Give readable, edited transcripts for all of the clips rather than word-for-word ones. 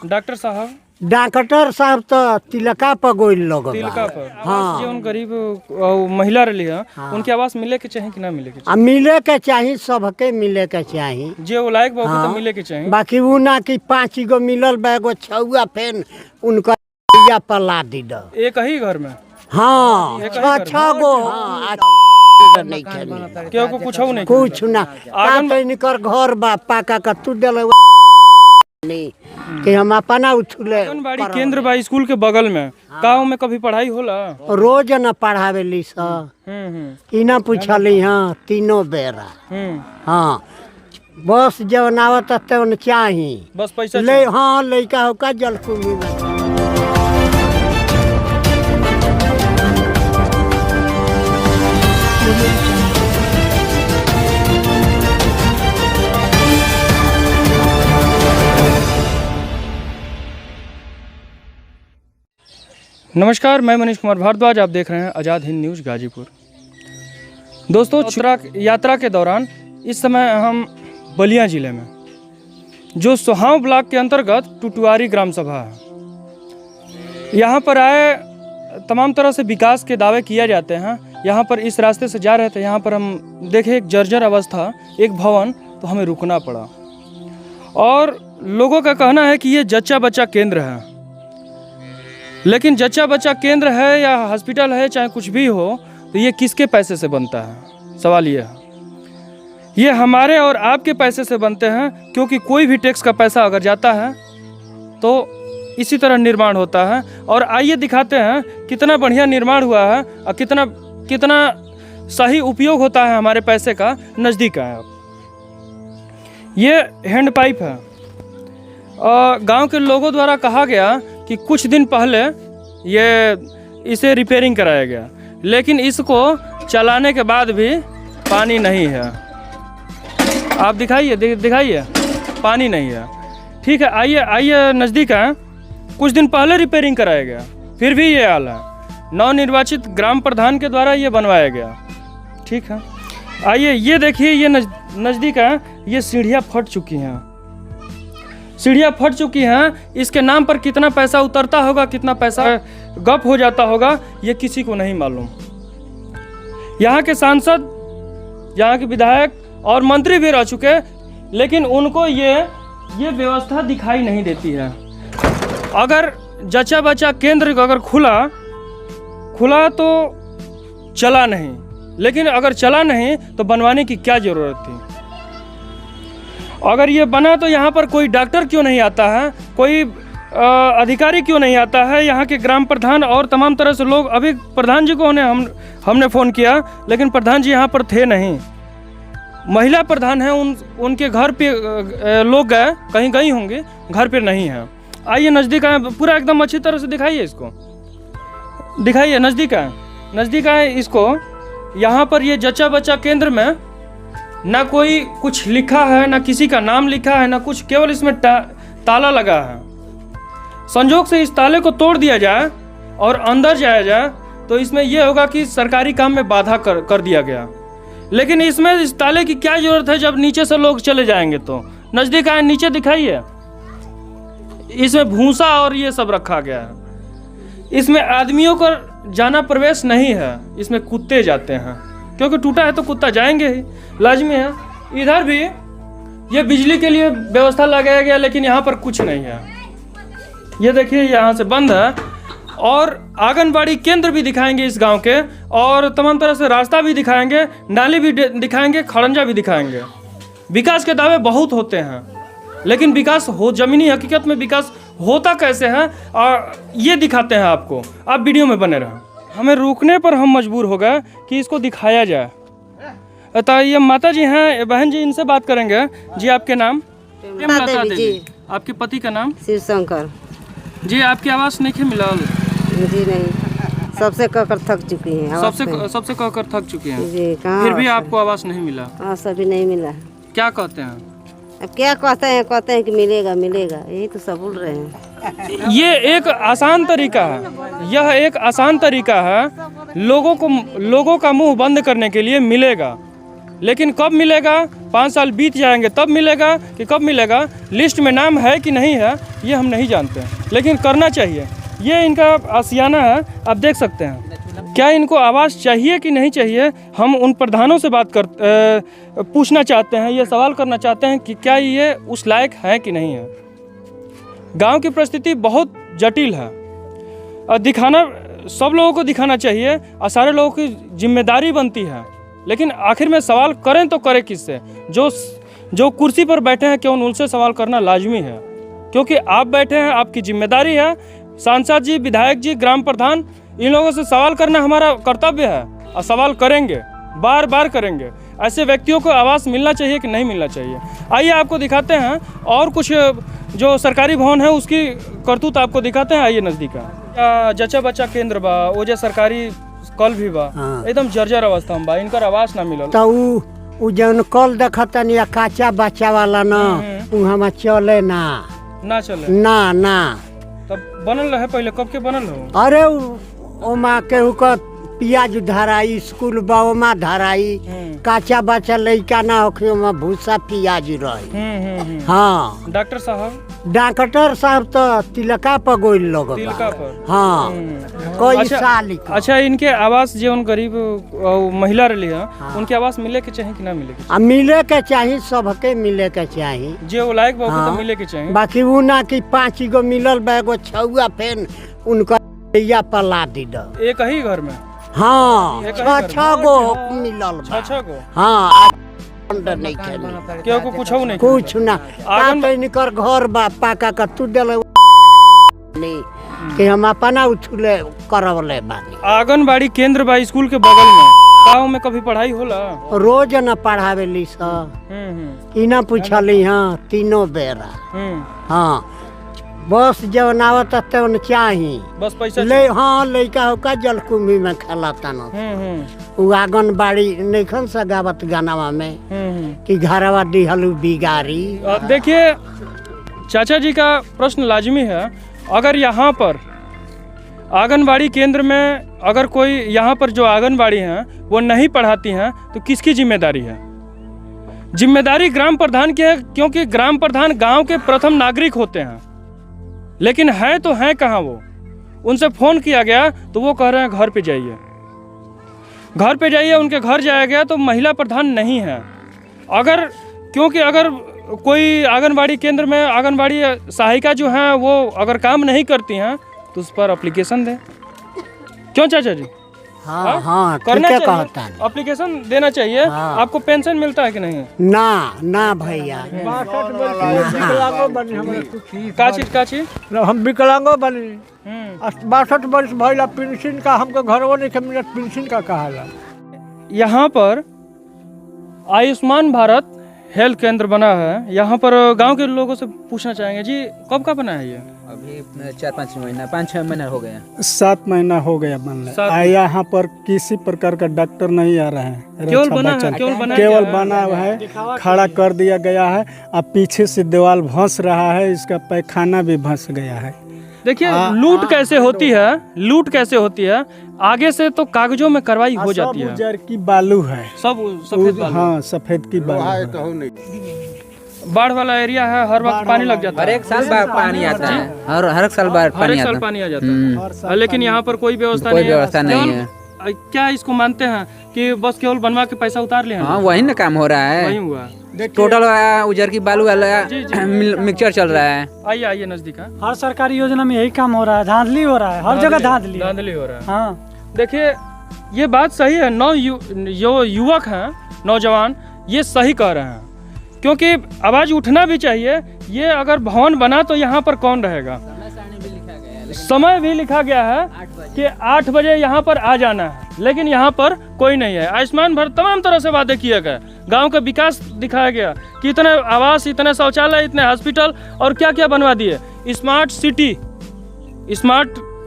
Doctor साहब तो तिलका पर गोइल लोग तिलका पर हाँ जो गरीब महिला रही है उनके आवास मिले के चाहिए कि ना मिले के चाहिए? मिले के चाहिए, सबके मिले के चाहिए। जो लायक बा ओके तो मिले के चाहिए। बाकी वो ना कि 5 गो मिलल बा, एगो छुआ फेन उनका पला दी दो एक ही घर में। हाँ 6 गो नहीं केहू को कुछ नहीं कुछ ना निकर घर बा पाका का तू दिल नहीं कि हम अपना उछले। आंगनबाड़ी केंद्र बा स्कूल के बगल में, गाँव में कभी पढ़ाई होला? रोज न पढ़ावे ली सा इना पूछली हाँ तीनों बेरा। हाँ बस जब आवत तब चाही बस पैसा ले। हाँ लड़का हो का जलकुंभी में नमस्कार, मैं मनीष कुमार भारद्वाज। आप देख रहे हैं आज़ाद हिंद न्यूज़ गाजीपुर। दोस्तों यात्रा के दौरान इस समय हम बलिया ज़िले में जो सोहाव ब्लॉक के अंतर्गत टुटुआरी ग्राम सभा है, यहाँ पर आए तमाम तरह से विकास के दावे किए जाते हैं। यहाँ पर इस रास्ते से जा रहे थे, यहाँ पर हम देखे एक जर्जर अवस्था एक भवन, तो हमें रुकना पड़ा। और लोगों का कहना है कि ये जच्चा बच्चा केंद्र है, लेकिन जच्चा बच्चा केंद्र है या हॉस्पिटल है चाहे कुछ भी हो, तो ये किसके पैसे से बनता है? सवाल ये है। ये हमारे और आपके पैसे से बनते हैं, क्योंकि कोई भी टैक्स का पैसा अगर जाता है तो इसी तरह निर्माण होता है। और आइए दिखाते हैं कितना बढ़िया निर्माण हुआ है और कितना सही उपयोग होता है हमारे पैसे का। नज़दीक आए आप। ये हैंड पाइप है और गांव के लोगों द्वारा कहा गया कि कुछ दिन पहले इसे रिपेयरिंग कराया गया, लेकिन इसको चलाने के बाद भी पानी नहीं है। आप दिखाइए पानी नहीं है। ठीक है, आइए नज़दीक आए। कुछ दिन पहले रिपेयरिंग कराया गया, फिर भी ये हाल है। नवनिर्वाचित ग्राम प्रधान के द्वारा ये बनवाया गया। ठीक है, आइए ये देखिए, ये नज़दीक है। ये सीढ़ियाँ फट चुकी हैं। इसके नाम पर कितना पैसा उतरता होगा, कितना पैसा गप हो जाता होगा, ये किसी को नहीं मालूम। यहाँ के सांसद, यहाँ के विधायक और मंत्री भी रह चुके, लेकिन उनको ये व्यवस्था दिखाई नहीं देती है। अगर जच्चा बच्चा केंद्र अगर खुला तो चला नहीं, लेकिन अगर चला नहीं तो बनवाने की क्या ज़रूरत थी? अगर ये बना तो यहाँ पर कोई डॉक्टर क्यों नहीं आता है, कोई अधिकारी क्यों नहीं आता है? यहाँ के ग्राम प्रधान और तमाम तरह से लोग, अभी प्रधान जी को हमने फ़ोन किया, लेकिन प्रधान जी यहाँ पर थे नहीं। महिला प्रधान हैं, उनके घर पे लोग गए, कहीं गई होंगे, घर पे नहीं है। आइए नज़दीक आए, पूरा एकदम अच्छी तरह से दिखाइए इसको, दिखाइए नज़दीक आए इसको। यहाँ पर ये जच्चा बच्चा केंद्र में ना कोई कुछ लिखा है, ना किसी का नाम लिखा है, ना कुछ, केवल इसमें ताला लगा है। संजोग से इस ताले को तोड़ दिया जाए और अंदर जाया जाए तो इसमें यह होगा कि सरकारी काम में बाधा कर दिया गया। लेकिन इसमें इस ताले की क्या जरूरत है जब नीचे से लोग चले जाएंगे? तो नज़दीक आए, नीचे दिखाइए। इसमें भूसा और ये सब रखा गया है। इसमें आदमियों को जाना प्रवेश नहीं है, इसमें कुत्ते जाते हैं, क्योंकि टूटा है तो कुत्ता जाएंगे ही, लाजमी है। इधर भी ये बिजली के लिए व्यवस्था लगाया गया, लेकिन यहाँ पर कुछ नहीं है। ये देखिए यहाँ से बंद है। और आंगनबाड़ी केंद्र भी दिखाएंगे इस गांव के, और तमाम तरह से रास्ता भी दिखाएंगे, नाली भी दिखाएंगे, खड़ंजा भी दिखाएंगे। विकास के दावे बहुत होते हैं, लेकिन जमीनी हकीकत में विकास होता कैसे है, और ये दिखाते हैं आपको। आप वीडियो में बने रहें। हमें रुकने पर हम मजबूर हो गए कि इसको दिखाया जाए। तो ये माता जी हैं, बहन जी, इनसे बात करेंगे। जी आपके नाम? जी। आपके पति का नाम? शिव शंकर जी। आपकी आवास नहीं मिला? जी नहीं, सबसे कहकर थक चुकी हैं। सबसे कहकर थक चुकी हैं जी। कहाँ फिर भी आपको आवास नहीं मिला? हाँ, सभी नहीं मिला। क्या कहते हैं? अब क्या कहते हैं कि मिलेगा, यही तो सब बोल रहे हैं। ये एक आसान तरीका है, यह एक आसान तरीका है लोगों का मुंह बंद करने के लिए। मिलेगा, लेकिन कब मिलेगा, 5 साल बीत जाएंगे तब मिलेगा कि कब मिलेगा, लिस्ट में नाम है कि नहीं है ये हम नहीं जानते, लेकिन करना चाहिए। ये इनका आशियाना है, आप देख सकते हैं। क्या इनको आवास चाहिए कि नहीं चाहिए, हम उन प्रधानों से पूछना चाहते हैं, ये सवाल करना चाहते हैं कि क्या ये उस लायक है कि नहीं है। गांव की परिस्थिति बहुत जटिल है और दिखाना सब लोगों को दिखाना चाहिए और सारे लोगों की जिम्मेदारी बनती है, लेकिन आखिर में सवाल करें तो करें किससे? जो कुर्सी पर बैठे हैं केवल उनसे सवाल करना लाजमी है, क्योंकि आप बैठे हैं, आपकी जिम्मेदारी है। सांसद जी, विधायक जी, ग्राम प्रधान, इन लोगों से सवाल करना हमारा कर्तव्य है और सवाल करेंगे, बार बार करेंगे। ऐसे व्यक्तियों को आवास मिलना चाहिए कि नहीं मिलना चाहिए। आइए आपको दिखाते हैं और कुछ जो सरकारी भवन है उसकी करतूत आपको दिखाते हैं। आइए नज़दीक जचा बच्चा केंद्र बा, वो जो सरकारी कल भी बा, एकदम जर्जर अवस्था में बा, इनकर आवास ना मिलल। तो उ जौन कल देखतन या काचा बच्चा वाला ना, उ हम चले ना चले ना तब बनल रहे पहले, कब के बनल हो? अरे ओमा केहू का पियाज धराई, स्कूल बाओमा धराई, काचा बच्चा लइका ना होखे ओमा भूसा पियाज रही। हाँ, डॉक्टर साहब तो तिलका पर गोइल लोग पर। हाँ, कोई साल। अच्छा, इनके आवास जो उन गरीब महिला रही है, उनके आवास मिले के चाहिए कि ना मिले के? मिले के चाहिए, सबके मिले के चाहिए, जो लायक बा तो मिले के चाहिए। बाकी वो ना कि 5 गो मिलल बा, एगो छुआ फेन उनका या पला दी द एक ही घर में। हाँ, 6 गो मिलल बा। 6 गो। हाँ, नहीं खेली क्यों को कुछ नहीं, कुछ ना निकर घर बा पाका का तू देले नहीं कि हम अपना उछले करवले बानी। आंगनबाड़ी केंद्र बा स्कूल के बगल में, गाँव में कभी पढ़ाई होला? रोज न पढ़ावेली सा, इना पूछली। हाँ, 3 बेरा। हाँ, बस जवन आवत तवन चाही, बस पैसा ले। हाँ, लइका होका जलकुंभी में खेलता न, उ आंगनबाड़ी नइखन सगावत गानावा में कि घरवा दिहलू बिगारी। देखिए, चाचा जी का प्रश्न लाजमी है। अगर यहाँ पर आंगनबाड़ी केंद्र में अगर कोई यहाँ पर जो आंगनबाड़ी हैं वो नहीं पढ़ाती हैं तो किसकी जिम्मेदारी है? जिम्मेदारी ग्राम प्रधान की है, क्योंकि ग्राम प्रधान गांव के प्रथम नागरिक होते हैं। लेकिन है तो हैं कहाँ वो? उनसे फ़ोन किया गया तो वो कह रहे हैं घर पे जाइए, घर पे जाइए। उनके घर जाया गया तो महिला प्रधान नहीं है। क्योंकि अगर कोई आंगनबाड़ी केंद्र में आंगनबाड़ी सहायिका जो हैं वो अगर काम नहीं करती हैं तो उस पर एप्लीकेशन दें। क्यों चाचा जी? हाँ, करना चाहिए, एप्लीकेशन देना चाहिए। आपको पेंशन मिलता है कि नहीं? ना भैया, का चीज हम विकलांगो बनी। 62 वर्ष भइला, पेंशन का हमको घरवा नहीं मिलत, पेंशन का कहाला। यहाँ पर आयुष्मान भारत हेल्थ केंद्र बना है। यहाँ पर गांव के लोगों से पूछना चाहेंगे जी, कब का बना है ये? अभी 4-5 महीना, 5-6 महीना हो गया। 7 महीना हो गया बनने। यहाँ पर किसी प्रकार का डॉक्टर नहीं आ रहा है। केवल बना हुआ है, खड़ा कर दिया गया है। अब पीछे से दीवार धंस रहा है, इसका पैखाना भी धंस गया है। देखिए लूट कैसे होती है। आगे से तो कागजों में कार्रवाई हो जाती है। उजर की बालू है, सब सफेद बालू। हाँ, सफेद की बालू है। बाढ़ वाला एरिया है, हर वक्त पानी लग जाता है। हर एक साल पानी आता है, हर एक साल पानी आ जाता है। लेकिन यहाँ पर कोई व्यवस्था नहीं है। क्या इसको मानते हैं कि बस केवल बनवा के पैसा उतार ले? हाँ, वही ना काम हो रहा है। वही हुआ। टोटल उजर की बालू वाला मिक्सचर चल रहा है। आइए नजदीक। हर सरकारी योजना में यही काम हो रहा है, धांधली हो रहा है, हर जगह धांधली हो रहा है। हाँ, देखिए ये बात सही है। जो युवक हैं, नौजवान, ये सही कह रहे हैं, क्योंकि आवाज उठना भी चाहिए। ये अगर भवन बना तो यहाँ पर कौन रहेगा? समय भी लिखा गया है कि 8 बजे यहाँ पर आ जाना है, लेकिन यहाँ पर कोई नहीं है। आयुष्मान भारत तमाम तरह से वादे किए गए, गांव का विकास दिखाया गया कि इतने आवास, इतने शौचालय, इतने हॉस्पिटल और क्या क्या बनवा दिए। स्मार्ट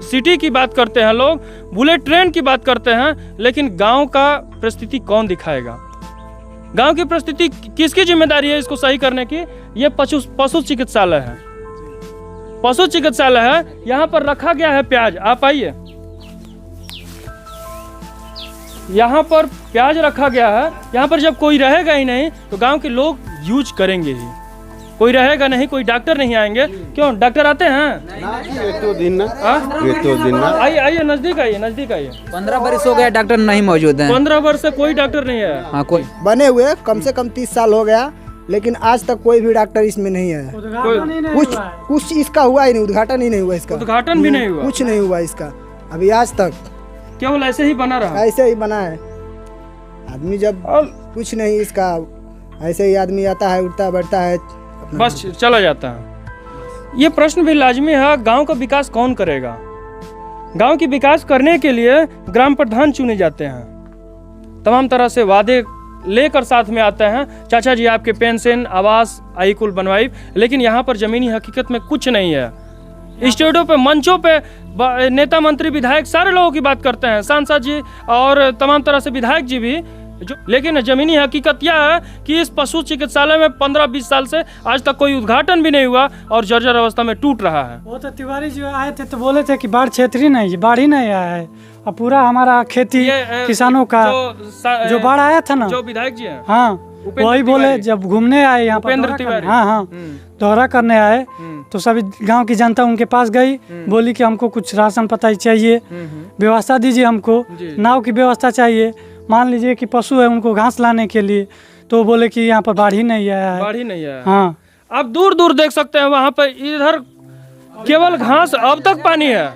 सिटी की बात करते हैं लोग, बुलेट ट्रेन की बात करते हैं, लेकिन गांव का परिस्थिति कौन दिखाएगा? गांव की परिस्थिति किसकी जिम्मेदारी है इसको सही करने की? ये पशु चिकित्सालय है। पशु चिकित्सालय है, यहाँ पर रखा गया है प्याज। आप आइए, यहाँ पर प्याज रखा गया है, यहाँ पर जब कोई रहेगा ही नहीं तो गांव के लोग यूज करेंगे ही, कोई रहेगा नहीं, कोई डॉक्टर नहीं आएंगे। क्यों डॉक्टर आते हैं? आइए आइए नजदीक आइए, नजदीक आइए। 15 वर्ष हो गया डॉक्टर नहीं मौजूद है। 15 वर्ष से कोई डॉक्टर नहीं है। हाँ कोई बने हुए कम से कम 30 साल हो गया, लेकिन आज तक कोई भी डॉक्टर इसमें नहीं है। कुछ इसका हुआ ही नहीं, उद्घाटन ही नहीं हुआ इसका। उद्घाटन भी नहीं हुआ, कुछ नहीं हुआ इसका अभी आज तक, केवल ऐसे ही बना रहा। ऐसे ही बना है। आदमी जब कुछ नहीं इसका, ऐसे ही आदमी आता है, उठता बैठता है, बस चला जाता है। ये प्रश्न भी लाजमी है, गांव का विकास कौन करेगा? गांव की विकास करने के लिए ग्राम प्रधान चुने जाते हैं, तमाम तरह से वादे लेकर साथ में आते हैं। चाचा जी आपके पेंशन, आवास, आईकुल बनवाई, लेकिन यहाँ पर जमीनी हकीकत में कुछ नहीं है। स्टेजों पे, मंचों पे नेता, मंत्री, विधायक सारे लोगों की बात करते हैं, सांसद जी और तमाम तरह से विधायक जी भी, लेकिन जमीनी हकीकत यह है कि इस पशु चिकित्सालय में 15-20 साल से आज तक कोई उद्घाटन भी नहीं हुआ और जर्जर अवस्था में टूट रहा है। वो तो तिवारी जी आए थे तो बोले थे कि बाढ़ क्षेत्र ही नहीं, बाढ़ ही नहीं आया है, अब पूरा हमारा खेती किसानों का जो बाढ़ आया था ना, जो विधायक जी हैं, हाँ वही बोले जब घूमने आए यहाँ पर, हाँ हाँ दौरा करने आए तो सभी गांव की जनता उनके पास गई, बोली कि हमको कुछ राशन पता चाहिए, व्यवस्था दीजिए, हमको नाव की व्यवस्था चाहिए, मान लीजिए कि पशु है उनको घास लाने के लिए, तो बोले कि यहाँ पर बाढ़ ही नहीं आया है। बाढ़ ही नहीं आया। हाँ आप दूर दूर देख सकते हैं, वहाँ पर इधर केवल घास, अब तक पानी है,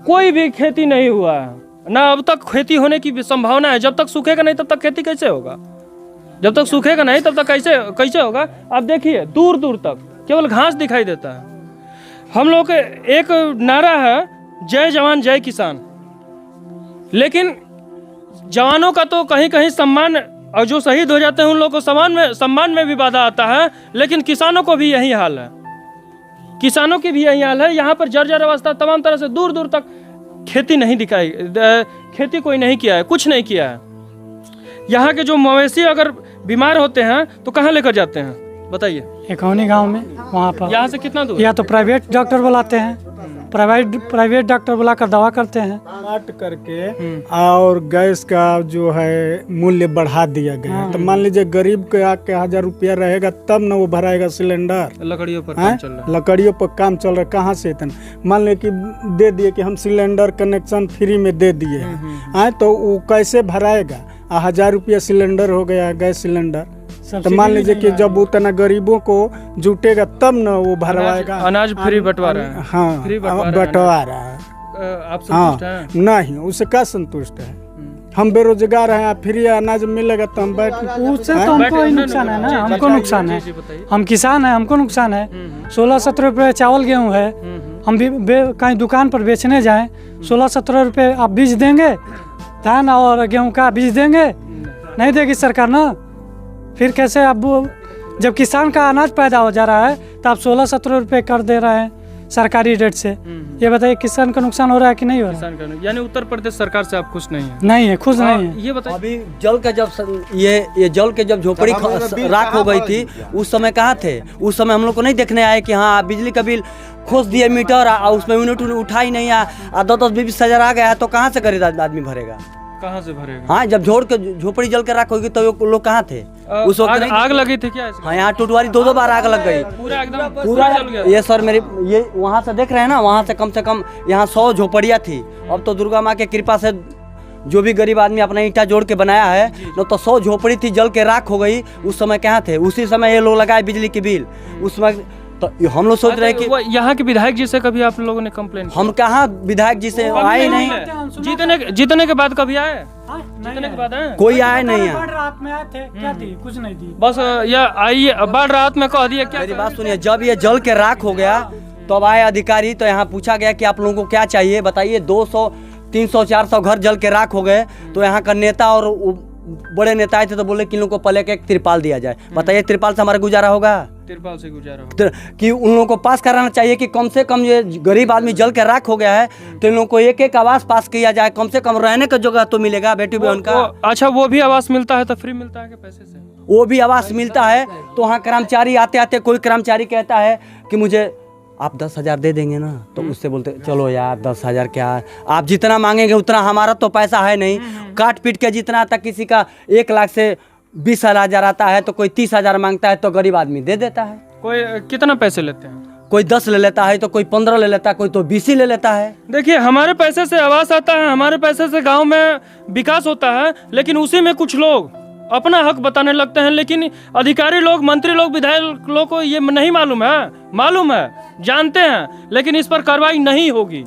कोई भी खेती नहीं हुआ है, ना अब तक खेती होने की संभावना है। जब तक सूखेगा नहीं तब तक खेती कैसे होगा? जब तक सूखेगा नहीं तब तक कैसे होगा? आप देखिए दूर दूर तक केवल घास दिखाई देता है। हम लोग के एक नारा है, जय जवान जय किसान, लेकिन जवानों का तो कहीं कहीं सम्मान, और जो शहीद हो जाते हैं उन लोगों को सम्मान में भी बाधा आता है, लेकिन किसानों को भी यही हाल है, किसानों की भी यही हाल है। यहाँ पर जर्जर अवस्था, तमाम तरह से दूर दूर तक खेती नहीं दिखाई, खेती कोई नहीं किया है, कुछ नहीं किया है। यहाँ के जो मवेशी अगर बीमार होते हैं तो कहाँ लेकर जाते हैं बताइए? एकौनी गांव में, वहाँ पर। यहाँ से कितना दूर? या तो प्राइवेट डॉक्टर बुलाते हैं, प्राइवेट डॉक्टर बुलाकर दवा करते हैं, काट करके और गैस का जो है मूल्य बढ़ा दिया गया है। तो मान लीजिए गरीब के आके 1000 रुपया रहेगा तब न वो भराएगा सिलेंडर। लकड़ियों पर काम चल रहा है, लकड़ियों पर काम चल रहा है, कहाँ से इतना? मान लीजिए कि दे दिए कि हम सिलेंडर कनेक्शन फ्री में दे दिए हैं, तो वो कैसे भराएगा? 1000 रुपया सिलेंडर हो गया गैस सिलेंडर, तो मान लीजिए कि जब उतना गरीबों को जुटेगा तब न वो भरवाएगा। अनाज फ्री बंटवा रहा है। हाँ बंटवा रहा है। आप संतुष्ट हैं? नहीं, उससे क्या संतुष्ट है? हम बेरोजगार हैं, फ्री अनाज मिलेगा तो हम बैठ, उससे तो हमको ही नुकसान है ना, हमको नुकसान है। हम किसान हैं, हमको नुकसान है। 16-17 रुपये चावल गेहूँ है, हम भी कहीं दुकान पर बेचने जाएं, 16-17 रुपये आप बीज देंगे, धान और गेहूँ का बीज देंगे? नहीं देगी सरकार ना। फिर कैसे अब जब किसान का अनाज पैदा हो जा रहा है तो आप 16-17 रुपये कर दे रहे हैं सरकारी रेट से। ये बताइए किसान का नुकसान हो रहा है कि नहीं हो रहा है? यानी उत्तर प्रदेश सरकार से आप खुश नहीं है? नहीं है, खुश नहीं है। ये बताइए, अभी जल का जब ये जल के जब झोपड़ी राख हो गई थी उस समय कहाँ थे? उस समय हम लोग को नहीं देखने आए कि हाँ बिजली का बिल खोज दिए मीटर, उसमें यूनिट उठा ही नहीं, 10-20 हजार आ गया है, तो कहाँ से खरीदा आदमी भरेगा? कहाँ से भरेगा? हाँ जब झोपड़ी जल के राख होगी तो लोग कहाँ थे उस वक्त? आग लगी थी क्या? हाँ यहाँ टुटवारी 2 बार आग लग गई, पूरा एकदम पूरा जल गया। ये सर मेरे ये वहाँ से देख रहे हैं ना, वहाँ से कम यहाँ 100 झोपड़ियाँ थी। अब तो दुर्गा माँ के कृपा से जो भी गरीब आदमी अपना ईंटा जोड़ के बनाया है, तो 100 झोपड़ी थी जल के राख हो गई। उस समय कहाँ थे? उसी समय ये लोग लगाए बिजली के बिल। उस समय तो हम लोग सोच रहे हैं कि यहाँ के विधायक जी से कभी आप लोगों ने कंप्लेंट? हम कहाँ विधायक जी से आए नहीं। जीतने के बाद कभी आए? जीतने के बाद आए? कोई आए नहीं है। रात में आए थे, क्या थी? कुछ नहीं थी, बस यह आइए बाढ़ रात में कह दिया क्या? मेरी बात सुनिए, जब ये जल के राख हो गया तब आए अधिकारी, तो यहाँ पूछा गया कि आप लोगों को क्या चाहिए बताइए। 200, 300, 400 घर जल के राख हो गए। तो यहाँ का नेता और बड़े नेता आए थे तो बोले कि इन लोगों को पहले एक त्रिपाल दिया जाए। बताइए त्रिपाल से हमारा गुजारा होगा? त्रिपाल से गुजारा होगा कि उन लोगों को पास कराना चाहिए कि कम से कम ये गरीब आदमी जल के राख हो गया है तो इन लोगों को एक आवास पास किया जाए, कम से कम रहने का जगह तो मिलेगा बेटी बहन का। अच्छा वो भी आवास मिलता है तो फ्री मिलता है कि पैसे से? वो भी आवास मिलता है। तो वहाँ कर्मचारी आते आते कोई कर्मचारी कहता है कि मुझे आप 10,000 दे देंगे ना, तो उससे बोलते चलो यार 10,000 क्या, आप जितना मांगेंगे उतना, हमारा तो पैसा है नहीं, काट पीट के जितना तक किसी का 1 लाख से 20,000 आता है, तो कोई 30,000 मांगता है तो गरीब आदमी दे देता है। कोई कितना पैसे लेते हैं? कोई 10 ले लेता है, तो कोई 15 ले लेता है, कोई तो 20 ही ले लेता है। देखिए, हमारे पैसे से आवास आता है, हमारे पैसे से गांव में विकास होता है, लेकिन उसी में कुछ लोग अपना हक बताने लगते हैं। लेकिन अधिकारी लोग, मंत्री लोग, विधायक लोग को ये नहीं मालूम है, जानते हैं, लेकिन इस पर कार्रवाई नहीं होगी।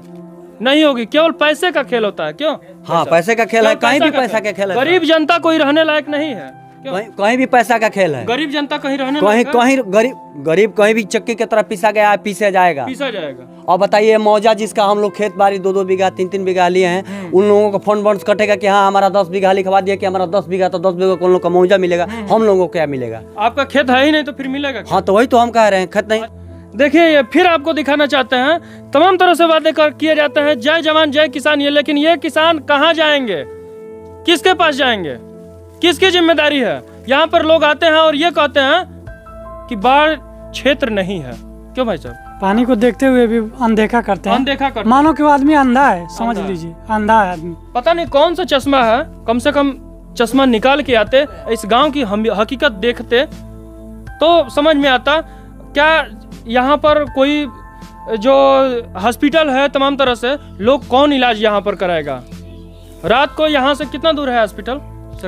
केवल पैसे का खेल होता है। क्यों? हाँ, पैसे का खेल है, कहीं भी पैसा का खेल है। गरीब जनता कोई रहने लायक नहीं है। कहीं भी पैसा का खेल है। गरीब जनता कहीं रहने कहीं गरीब कहीं भी चक्की की तरफ पीसा गया है, पीसा जाएगा। और और बताइए, मौजा जिसका हम लोग खेत बाड़ी 2-2 बीघा 3-3 बीघा लिए हैं, उन लोगों को फंड बंड कटेगा कि हाँ हमारा 10 बीघा लिखवा दिया कि हमारा 10 बीघा, तो 10 बीघा को उन लोग का मौजा मिलेगा, हम लोगों को क्या मिलेगा? आपका खेत है ही नहीं तो फिर मिलेगा? हाँ, तो वही तो हम कह रहे हैं, खेत नहीं। देखिए, ये फिर आपको दिखाना चाहते हैं, तमाम तरह से वादे किए जाते हैं, जय जवान जय किसान, ये, लेकिन ये किसान कहाँ जाएंगे? किसके पास जाएंगे? किसकी जिम्मेदारी है? यहाँ पर लोग आते हैं और ये कहते हैं कि बाढ़ क्षेत्र नहीं है। क्यों भाई साहब? पानी को देखते हुए भी अनदेखा करते हैं। मानो कि वो आदमी अंधा है, समझ लीजिए, अंधा है आदमी। पता नहीं कौन सा चश्मा है, कम से कम चश्मा निकाल के आते, इस गांव की हकीकत देखते तो समझ में आता। क्या यहाँ पर कोई जो हॉस्पिटल है, तमाम तरह से लोग कौन इलाज यहाँ पर कराएगा? रात को यहाँ से कितना दूर है हॉस्पिटल?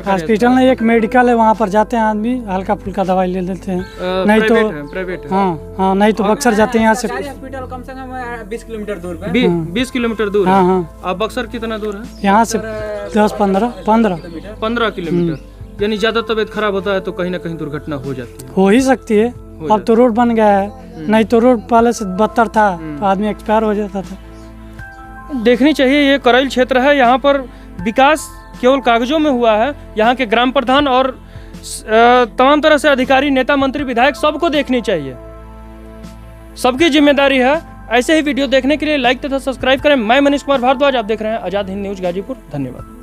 हॉस्पिटल में एक मेडिकल है, वहाँ पर जाते हैं आदमी, हल्का फुल्का दवाई ले लेते हैं। नहीं तो प्राइवेट। हाँ, नहीं तो बक्सर जाते हैं यहाँ से। हॉस्पिटल कम से कम 20 किलोमीटर दूर पे। 20 किलोमीटर दूर है। अब बक्सर कितना दूर है? यहाँ से 10-15 किलोमीटर। यानी ज्यादा तबीयत खराब होता है तो कहीं ना कहीं दुर्घटना हो जाती है। हो ही सकती है। अब तो रोड बन गया है, नहीं तो रोड पहले से बदतर था, तो आदमी एक्सपायर हो जाता था। देखनी चाहिए, ये करैल क्षेत्र है, यहाँ पर विकास केवल कागजों में हुआ है। यहाँ के ग्राम प्रधान और तमाम तरह से अधिकारी, नेता, मंत्री, विधायक, सबको देखनी चाहिए, सबकी जिम्मेदारी है। ऐसे ही वीडियो देखने के लिए लाइक तथा सब्सक्राइब करें। मैं मनीष कुमार भारद्वाज, आप देख रहे हैं आजाद हिंद न्यूज गाजीपुर। धन्यवाद।